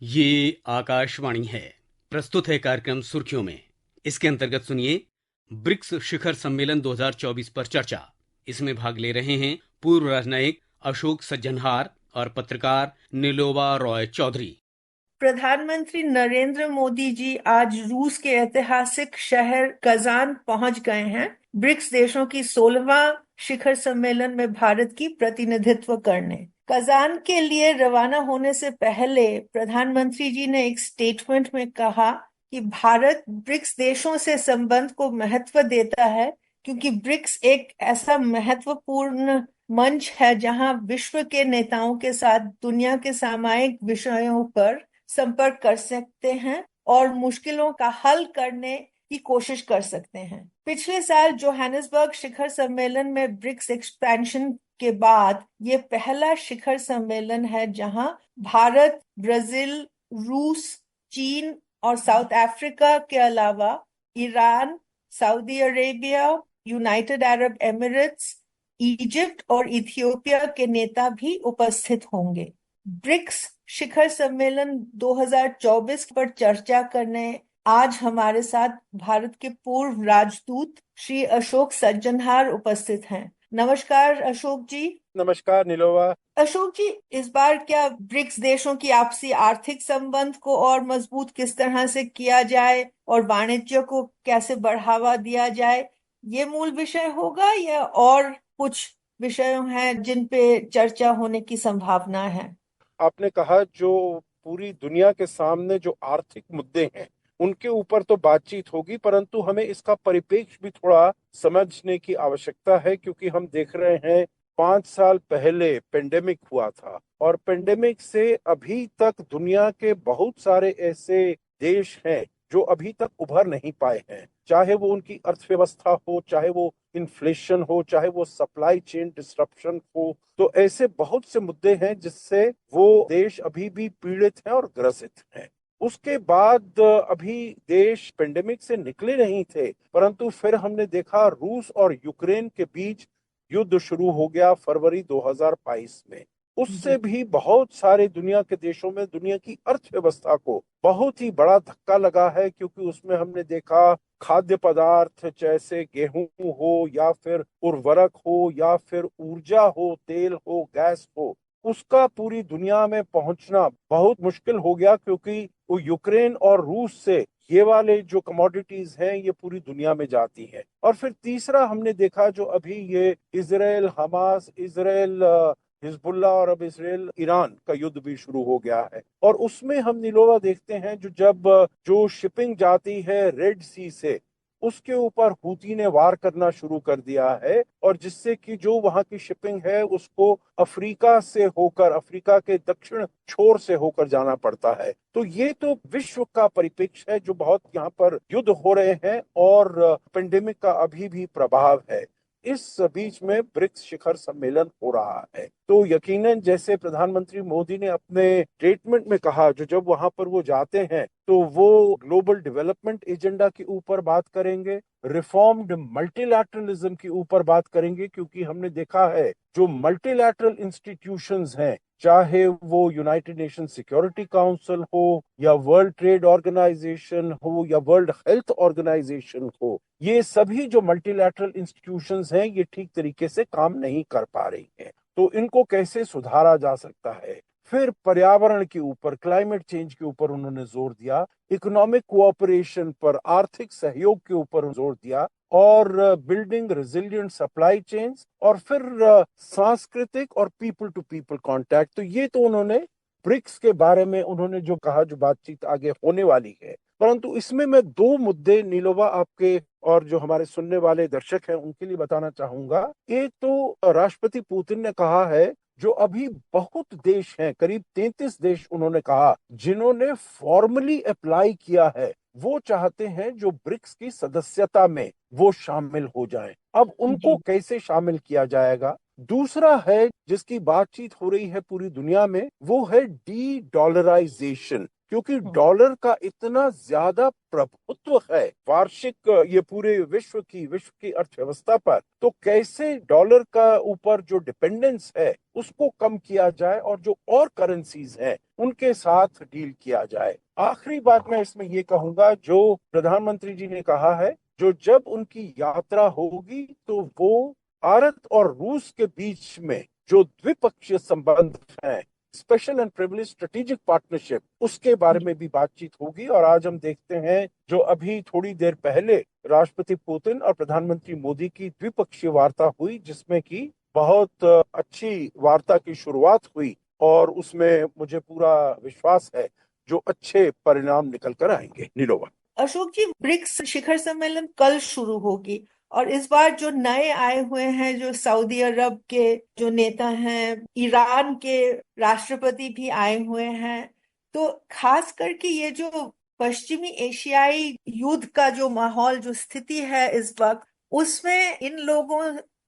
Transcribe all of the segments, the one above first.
ये आकाशवाणी है। प्रस्तुत है कार्यक्रम सुर्खियों में। इसके अंतर्गत सुनिए ब्रिक्स शिखर सम्मेलन 2024 पर चर्चा। इसमें भाग ले रहे हैं पूर्व राजनयिक अशोक सज्जनहार और पत्रकार निलोबा रॉय चौधरी। प्रधानमंत्री नरेंद्र मोदी जी आज रूस के ऐतिहासिक शहर कजान पहुंच गए हैं ब्रिक्स देशों की 16वां शिखर सम्मेलन में भारत की प्रतिनिधित्व करने। कजान के लिए रवाना होने से पहले प्रधानमंत्री जी ने एक स्टेटमेंट में कहा कि भारत ब्रिक्स देशों से संबंध को महत्व देता है क्योंकि ब्रिक्स एक ऐसा महत्वपूर्ण मंच है जहां विश्व के नेताओं के साथ दुनिया के सामायिक विषयों पर संपर्क कर सकते हैं और मुश्किलों का हल करने की कोशिश कर सकते हैं। पिछले साल जोहानिसबर्ग शिखर सम्मेलन में ब्रिक्स एक्सपेंशन के बाद ये पहला शिखर सम्मेलन है जहां भारत, ब्राजील, रूस, चीन और साउथ अफ्रीका के अलावा Iran, Saudi Arabia, United Arab Emirates, Egypt और इथियोपिया के नेता भी उपस्थित होंगे। ब्रिक्स शिखर सम्मेलन 2024 पर चर्चा करने आज हमारे साथ भारत के पूर्व राजदूत श्री अशोक सज्जनहार उपस्थित हैं। नमस्कार अशोक जी। नमस्कार निलोवा। अशोक जी, इस बार क्या ब्रिक्स देशों की आपसी आर्थिक संबंध को और मजबूत किस तरह से किया जाए और वाणिज्य को कैसे बढ़ावा दिया जाए, ये मूल विषय होगा या और कुछ विषय हैं जिन पे चर्चा होने की संभावना है? आपने कहा जो पूरी दुनिया के सामने जो आर्थिक मुद्दे हैं उनके ऊपर तो बातचीत होगी, परंतु हमें इसका परिप्रेक्ष्य भी थोड़ा समझने की आवश्यकता है क्योंकि हम देख रहे हैं 5 साल पहले पेंडेमिक हुआ था और पेंडेमिक से अभी तक दुनिया के बहुत सारे ऐसे देश हैं जो अभी तक उभर नहीं पाए हैं, चाहे वो उनकी अर्थव्यवस्था हो, चाहे वो इन्फ्लेशन हो, चाहे वो सप्लाई चेन डिसरप्शन हो। तो ऐसे बहुत से मुद्दे हैं जिससे वो देश अभी भी पीड़ित हैं और ग्रसित हैं। उसके बाद अभी देश पेंडेमिक से निकले नहीं थे, परंतु फिर हमने देखा रूस और यूक्रेन के बीच युद्ध शुरू हो गया फरवरी 2022 में। उससे भी बहुत सारे दुनिया के देशों में दुनिया की अर्थव्यवस्था को बहुत ही बड़ा धक्का लगा है क्योंकि उसमें हमने देखा खाद्य पदार्थ जैसे गेहूं हो या फिर उर्वरक हो या फिर ऊर्जा हो, तेल हो, गैस हो, उसका पूरी दुनिया में पहुंचना बहुत मुश्किल हो गया क्योंकि वो यूक्रेन और रूस से ये वाले जो कमोडिटीज हैं ये पूरी दुनिया में जाती हैं। और फिर तीसरा हमने देखा जो अभी ये इजराइल हमास, इजराइल हिजबुल्ला और अब इसराइल ईरान का युद्ध भी शुरू हो गया है। और उसमें हम निलोवा देखते हैं जो शिपिंग जाती है रेड सी से, उसके ऊपर हूती ने वार करना शुरू कर दिया है और जिससे कि जो वहां की शिपिंग है उसको अफ्रीका से होकर, अफ्रीका के दक्षिण छोर से होकर जाना पड़ता है। तो ये तो विश्व का परिप्रेक्ष्य है जो बहुत यहाँ पर युद्ध हो रहे हैं और पेंडेमिक का अभी भी प्रभाव है। इस बीच में ब्रिक्स शिखर सम्मेलन हो रहा है तो यकीनन जैसे प्रधानमंत्री मोदी ने अपने स्टेटमेंट में कहा, जो जब वहां पर वो जाते हैं तो वो ग्लोबल डेवलपमेंट एजेंडा के ऊपर बात करेंगे, रिफॉर्म्ड मल्टीलैटरलिज्म के ऊपर बात करेंगे क्योंकि हमने देखा है जो मल्टीलैटरल इंस्टीट्यूशंस हैं, चाहे वो यूनाइटेड नेशन सिक्योरिटी काउंसिल हो या वर्ल्ड ट्रेड ऑर्गेनाइजेशन हो या वर्ल्ड हेल्थ ऑर्गेनाइजेशन हो, ये सभी जो मल्टीलैटरल इंस्टीट्यूशंस हैं ये ठीक तरीके से काम नहीं कर पा रही हैं। तो इनको कैसे सुधारा जा सकता है। फिर पर्यावरण के ऊपर, क्लाइमेट चेंज के ऊपर उन्होंने जोर दिया, इकोनॉमिक कोऑपरेशन पर, आर्थिक सहयोग के ऊपर जोर दिया और बिल्डिंग रेजिलिएंट सप्लाई चेन्स और फिर सांस्कृतिक और पीपल टू पीपल कांटेक्ट। तो ये तो उन्होंने ब्रिक्स के बारे में उन्होंने जो कहा, जो बातचीत आगे होने वाली है। परंतु इसमें मैं दो मुद्दे नीलोबा आपके और जो हमारे सुनने वाले दर्शक हैं उनके लिए बताना चाहूंगा। एक तो राष्ट्रपति पुतिन ने कहा है जो अभी बहुत देश हैं, करीब 33 देश उन्होंने कहा जिन्होंने फॉर्मली अप्लाई किया है, वो चाहते हैं जो ब्रिक्स की सदस्यता में वो शामिल हो जाएं। अब उनको कैसे शामिल किया जाएगा। दूसरा है जिसकी बातचीत हो रही है पूरी दुनिया में, वो है डी डॉलराइजेशन, क्योंकि डॉलर का इतना ज्यादा प्रभुत्व है वार्षिक ये पूरे विश्व की अर्थव्यवस्था पर, तो कैसे डॉलर का ऊपर जो डिपेंडेंस है उसको कम किया जाए और जो और करेंसीज हैं उनके साथ डील किया जाए। आखिरी बात मैं इसमें ये कहूंगा, जो प्रधानमंत्री जी ने कहा है, जो जब उनकी यात्रा होगी तो वो भारत और रूस के बीच में जो द्विपक्षीय संबंध हैं, special and privilege strategic partnership, उसके बारे में भी बातचीत होगी। और आज हम देखते हैं जो अभी थोड़ी देर पहले राष्ट्रपति पुतिन और प्रधानमंत्री मोदी की द्विपक्षीय वार्ता हुई, जिसमें की बहुत अच्छी वार्ता की शुरुआत हुई और उसमें मुझे पूरा विश्वास है जो अच्छे परिणाम निकल कर आएंगे। नीलोवा। अशोक जी, ब्रिक्स शिखर सम्मेलन कल शुरू होगी और इस बार जो नए आए हुए हैं, जो सऊदी अरब के जो नेता हैं, ईरान के राष्ट्रपति भी आए हुए हैं, तो खास करके ये जो पश्चिमी एशियाई युद्ध का जो माहौल, जो स्थिति है इस वक्त, उसमें इन लोगों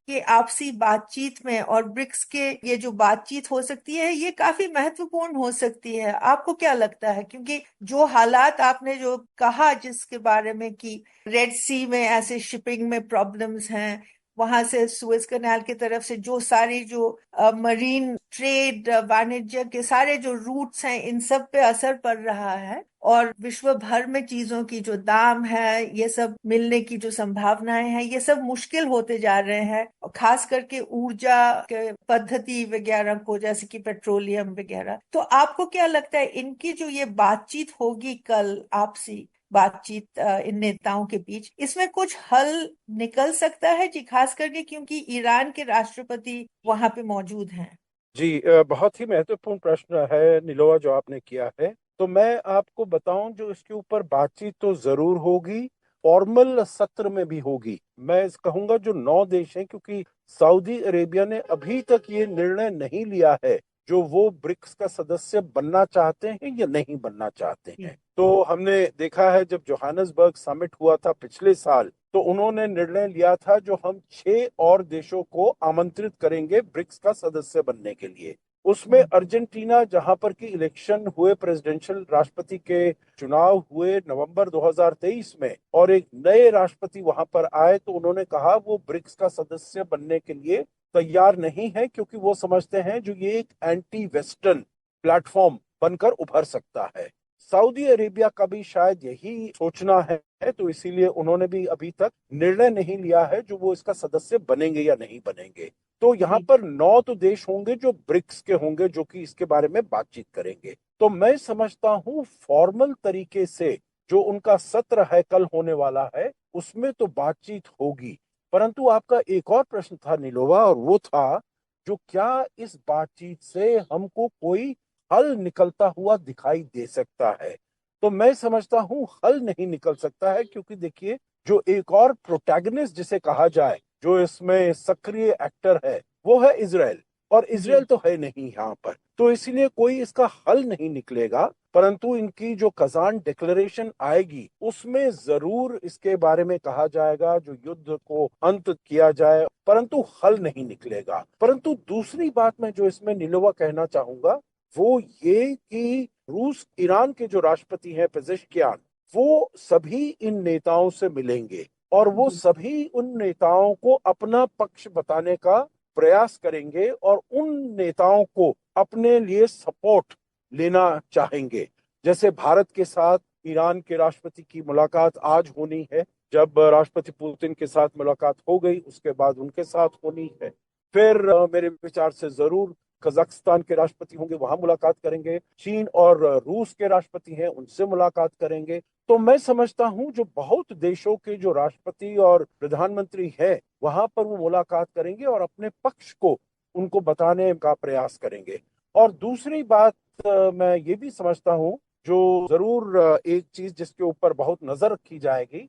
के आपसी बातचीत में और ब्रिक्स के ये जो बातचीत हो सकती है, ये काफी महत्वपूर्ण हो सकती है। आपको क्या लगता है? क्योंकि जो हालात आपने जो कहा, जिसके बारे में कि रेड सी में ऐसे शिपिंग में प्रॉब्लम्स हैं, वहां से सुएज कनाल की तरफ से जो सारी जो मरीन ट्रेड, वाणिज्य के सारे जो रूट्स हैं, इन सब पे असर पड़ रहा है और विश्व भर में चीजों की जो दाम है, ये सब मिलने की जो संभावनाएं हैं, ये सब मुश्किल होते जा रहे हैं। और खास करके ऊर्जा के पद्धति वगैरह को, जैसे कि पेट्रोलियम वगैरह। तो आपको क्या लगता है, इनकी जो ये बातचीत होगी कल, आपसी बातचीत इन नेताओं के बीच, इसमें कुछ हल निकल सकता है जी? खास करके क्योंकि ईरान के राष्ट्रपति वहां पे मौजूद हैं। जी, बहुत ही महत्वपूर्ण प्रश्न है नीलोआ जो आपने किया है। तो मैं आपको बताऊं, जो इसके ऊपर बातचीत तो जरूर होगी, फॉर्मल सत्र में भी होगी। मैं कहूंगा जो 9 देश हैं, क्योंकि सऊदी अरेबिया ने अभी तक ये निर्णय नहीं लिया है जो वो ब्रिक्स का सदस्य बनना चाहते हैं या नहीं बनना चाहते हैं। तो हमने देखा है जब जोहान्सबर्ग समिट हुआ था पिछले साल, तो उन्होंने निर्णय लिया था जो हम 6 और देशों को आमंत्रित करेंगे ब्रिक्स का सदस्य बनने के लिए। उसमें अर्जेंटीना, जहां पर की इलेक्शन हुए, प्रेसिडेंशियल राष्ट्रपति के चुनाव हुए नवंबर 2023 में, और एक नए राष्ट्रपति वहां पर आए, तो उन्होंने कहा वो ब्रिक्स का सदस्य बनने के लिए तैयार नहीं है, क्योंकि वो समझते हैं जो ये एक एंटी वेस्टर्न प्लेटफॉर्म बनकर उभर सकता है। सऊदी अरेबिया का भी शायद यही सोचना है, तो इसीलिए उन्होंने भी अभी तक निर्णय नहीं लिया है जो वो इसका सदस्य बनेंगे या नहीं बनेंगे। तो यहाँ पर 9 तो देश होंगे जो ब्रिक्स के होंगे, जो कि इसके बारे में बातचीत करेंगे। तो मैं समझता हूँ फॉर्मल तरीके से जो उनका सत्र है कल होने वाला है, उसमें तो बातचीत होगी। परंतु आपका एक और प्रश्न था नीलोवा, और वो था जो क्या इस बातचीत से हमको कोई हल निकलता हुआ दिखाई दे सकता है। तो मैं समझता हूं हल नहीं निकल सकता है, क्योंकि देखिए जो एक और प्रोटैगनिस्ट जिसे कहा जाए, जो इसमें सक्रिय एक्टर है, वो है इजराइल। और इजराइल तो है नहीं यहाँ पर, तो इसलिए कोई इसका हल नहीं निकलेगा। परंतु इनकी जो कजान डिक्लेरेशन आएगी, उसमें जरूर इसके बारे में कहा जाएगा जो युद्ध को अंत किया जाए, परंतु हल नहीं निकलेगा। परंतु दूसरी बात मैं जो इसमें नीलोवा कहना चाहूंगा, वो ये कि रूस ईरान के जो राष्ट्रपति हैं पेजेश्कियान, वो सभी इन नेताओं से मिलेंगे और वो सभी उन नेताओं को अपना पक्ष बताने का प्रयास करेंगे और उन नेताओं को अपने लिए सपोर्ट लेना चाहेंगे। जैसे भारत के साथ ईरान के राष्ट्रपति की मुलाकात आज होनी है, जब राष्ट्रपति पुतिन के साथ मुलाकात हो गई उसके बाद उनके साथ होनी है। फिर मेरे विचार से जरूर कजाकिस्तान के राष्ट्रपति होंगे, वहां मुलाकात करेंगे। चीन और रूस के राष्ट्रपति हैं, उनसे मुलाकात करेंगे। तो मैं समझता हूं जो बहुत देशों के जो राष्ट्रपति और प्रधानमंत्री हैं, वहां पर वो मुलाकात करेंगे और अपने पक्ष को उनको बताने का प्रयास करेंगे। और दूसरी बात मैं ये भी समझता हूं, जो जरूर एक चीज जिसके ऊपर बहुत नजर रखी जाएगी,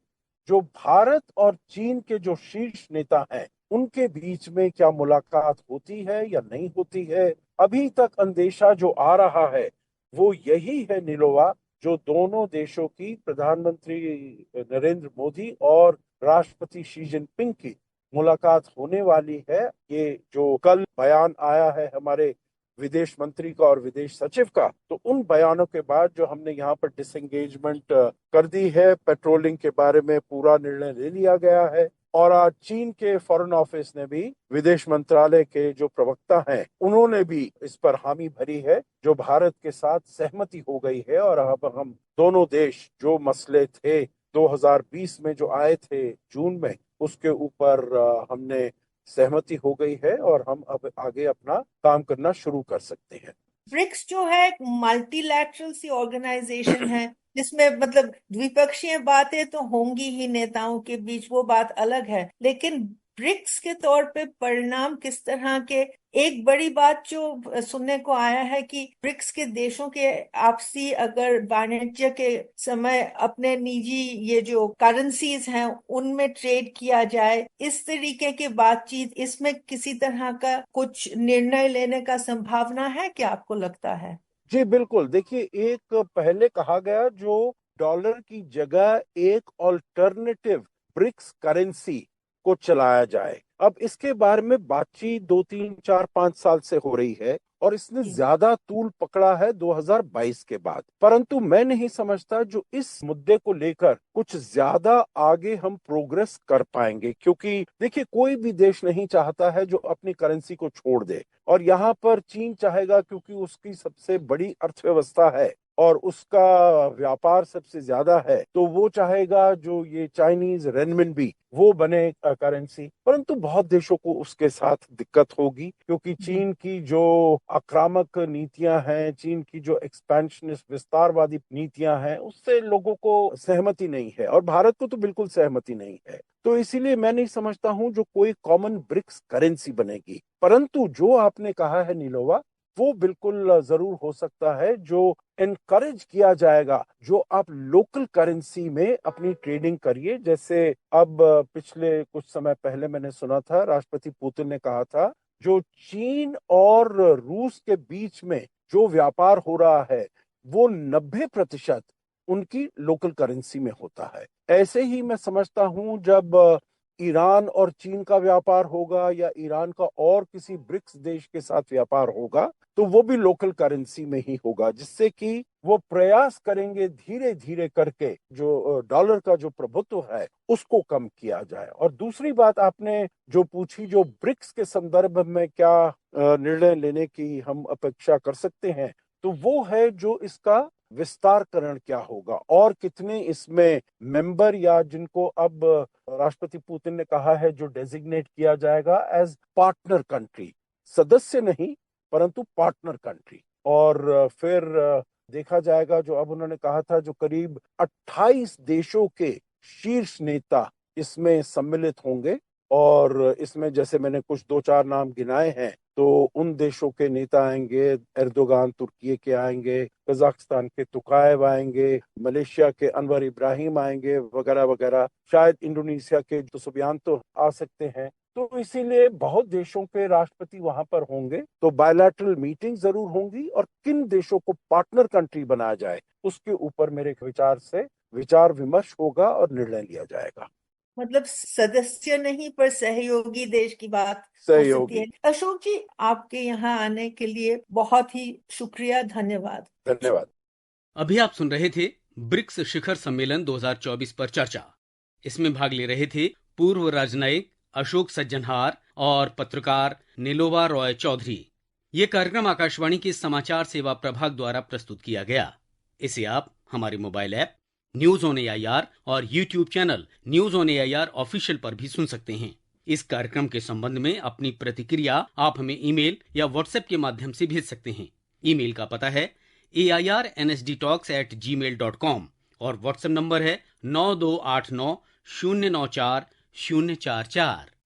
जो भारत और चीन के जो शीर्ष नेता हैं, उनके बीच में क्या मुलाकात होती है या नहीं होती है। अभी तक अंदेशा जो आ रहा है वो यही है नीलोवा, जो दोनों देशों की प्रधानमंत्री नरेंद्र मोदी और राष्ट्रपति शी जिनपिंग की मुलाकात होने वाली है। ये जो कल बयान आया है हमारे विदेश मंत्री का और विदेश सचिव का, तो उन बयानों के बाद जो हमने यहाँ पर डिसएंगेजमेंट कर दी है, पेट्रोलिंग के बारे में पूरा निर्णय ले लिया गया है। और आज चीन के फॉरेन ऑफिस ने भी, विदेश मंत्रालय के जो प्रवक्ता हैं, उन्होंने भी इस पर हामी भरी है, जो भारत के साथ सहमति हो गई है। और अब हम दोनों देश जो मसले थे 2020 में जो आए थे जून में, उसके ऊपर हमने सहमति हो गई है और हम अब आगे अपना काम करना शुरू कर सकते हैं। ब्रिक्स जो है एक मल्टीलैटरल सी ऑर्गेनाइजेशन है, जिसमें मतलब द्विपक्षीय बातें तो होंगी ही नेताओं के बीच, वो बात अलग है, लेकिन ब्रिक्स के तौर पे परिणाम किस तरह के। एक बड़ी बात जो सुनने को आया है कि ब्रिक्स के देशों के आपसी अगर वाणिज्य के समय अपने निजी ये जो करेंसीज हैं उनमें ट्रेड किया जाए, इस तरीके की बातचीत, इसमें किसी तरह का कुछ निर्णय लेने का संभावना है, क्या आपको लगता है? जी बिल्कुल, देखिए, एक पहले कहा गया जो डॉलर की जगह एक ऑल्टरनेटिव ब्रिक्स करेंसी को चलाया जाए। अब इसके बारे में बातचीत 2, 3, 4, 5 साल से हो रही है और इसने ज्यादा तूल पकड़ा है 2022 के बाद। परंतु मैं नहीं समझता जो इस मुद्दे को लेकर कुछ ज्यादा आगे हम प्रोग्रेस कर पाएंगे, क्योंकि देखिए, कोई भी देश नहीं चाहता है जो अपनी करेंसी को छोड़ दे। और यहाँ पर चीन चाहेगा, क्योंकि उसकी सबसे बड़ी अर्थव्यवस्था है और उसका व्यापार सबसे ज्यादा है, तो वो चाहेगा जो ये चाइनीज रेनमिनबी वो बने करेंसी। परंतु बहुत देशों को उसके साथ दिक्कत होगी, क्योंकि चीन की जो आक्रामक नीतियां हैं, चीन की जो एक्सपेंशनिस्ट विस्तारवादी नीतियां हैं, उससे लोगों को सहमति नहीं है और भारत को तो बिल्कुल सहमति नहीं है। तो इसीलिए मैं नहीं समझता हूं जो कोई कॉमन ब्रिक्स करेंसी बनेगी। परंतु जो आपने कहा है नीलोवा, वो बिल्कुल जरूर हो सकता है, जो एनकरेज किया जाएगा जो आप लोकल करेंसी में अपनी ट्रेडिंग करिए। जैसे अब पिछले कुछ समय पहले मैंने सुना था, राष्ट्रपति पुतिन ने कहा था जो चीन और रूस के बीच में जो व्यापार हो रहा है वो 90% उनकी लोकल करेंसी में होता है। ऐसे ही मैं समझता हूं जब ईरान और चीन का व्यापार होगा या ईरान का और किसी ब्रिक्स देश के साथ व्यापार होगा, तो वो भी लोकल करेंसी में ही होगा, जिससे कि वो प्रयास करेंगे धीरे धीरे करके जो डॉलर का जो प्रभुत्व है उसको कम किया जाए। और दूसरी बात आपने जो पूछी, जो ब्रिक्स के संदर्भ में क्या निर्णय लेने की हम अपेक्षा कर सकते हैं, तो वो है जो इसका विस्तारकरण क्या होगा और कितने इसमें मेंबर, या जिनको अब राष्ट्रपति पुतिन ने कहा है जो डेजिग्नेट किया जाएगा एज पार्टनर कंट्री, सदस्य नहीं परंतु पार्टनर कंट्री। और फिर देखा जाएगा, जो अब उन्होंने कहा था जो करीब 28 देशों के शीर्ष नेता इसमें सम्मिलित होंगे। और इसमें जैसे मैंने कुछ 2, 4 नाम गिनाए हैं, तो उन देशों के नेता आएंगे, एर्दोगान तुर्की के आएंगे, कजाकिस्तान के तुकायव आएंगे, मलेशिया के अनवर इब्राहिम आएंगे, वगैरह वगैरह। शायद इंडोनेशिया के जो सुबियांतो आ सकते हैं। तो इसीलिए बहुत देशों के राष्ट्रपति वहां पर होंगे, तो बायलैटरल मीटिंग जरूर होंगी और किन देशों को पार्टनर कंट्री बनाया जाए उसके ऊपर मेरे विचार से विचार विमर्श होगा और निर्णय लिया जाएगा। मतलब सदस्य नहीं पर सहयोगी देश की बात हो सकती सहयोगी। है। अशोक जी, आपके यहाँ आने के लिए बहुत ही शुक्रिया, धन्यवाद। धन्यवाद। अभी आप सुन रहे थे ब्रिक्स शिखर सम्मेलन 2024 पर चर्चा। इसमें भाग ले रहे थे पूर्व राजनयिक अशोक सज्जनहार और पत्रकार नीलोवा रॉय चौधरी। ये कार्यक्रम आकाशवाणी के समाचार सेवा प्रभाग द्वारा प्रस्तुत किया गया। इसे आप हमारे mobile app news on AIR और YouTube channel news on AIR official पर भी सुन सकते हैं। इस कार्यक्रम के संबंध में अपनी प्रतिक्रिया आप हमें ईमेल या व्हाट्सएप के माध्यम से भेज सकते हैं। ईमेल का पता है airnsdtalks@gmail.com और व्हाट्सएप नंबर है 9289094044।